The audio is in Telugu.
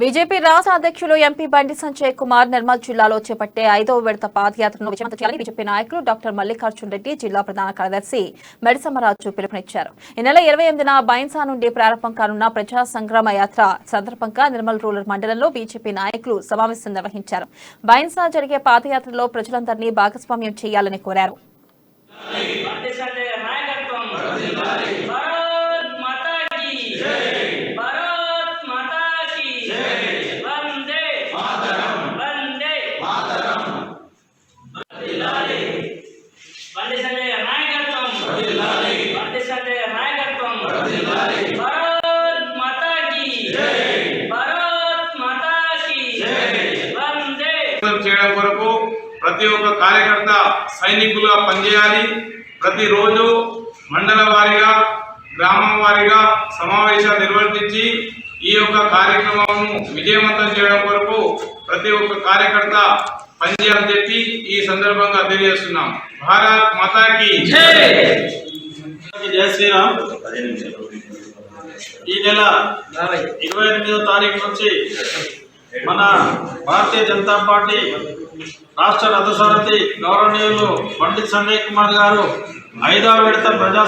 బీజేపీ రాష్ట్ర అధ్యక్షులు ఎంపీ బండి సంజయ్ కుమార్ నిర్మల్ జిల్లాలో చేపట్టే 5వ విడత పాదయాత్రను విజయవంతం చేయాలని బీజేపీ నాయకులు డాక్టర్ మల్లికార్జున్ రెడ్డి, జిల్లా ప్రధాన కార్యదర్శి మెడిసమరాజు పిలుపునిచ్చారు. ఈ నెల 28న బైన్సా నుండి ప్రారంభం కానున్న ప్రజా సంగ్రామ యాత్ర సందర్భంగా నిర్మల్ రూరల్ మండలంలో బీజేపీ నాయకులు సమావేశం నిర్వహించారు. బైన్సా జరిగే పాదయాత్రలో ప్రజలందరినీ భాగస్వామ్యం చేయాలని కోరారు. చేయడం కొరకు ప్రతి ఒక్క కార్యకర్త సైనికులుగా పనిచేయాలి. ప్రతిరోజు మండల వారీగా, గ్రామం వారీగా సమావేశాలు నిర్వర్తించి ఈ యొక్క కార్యక్రమం విజయవంతం చేయడం కొరకు ప్రతి ఒక్క కార్యకర్త పనిచేయాలని చెప్పి ఈ సందర్భంగా తెలియజేస్తున్నాం. భారత్ మాతాకి జై శ్రీరామ్. ఈ నెల 28వ తారీఖు నుంచి మన భారతీయ జనతా పార్టీ రాష్ట్ర రథసారథి గౌరవనీయులు బండి సంజయ్ కుమార్ గారు 5వ విడత ప్రజా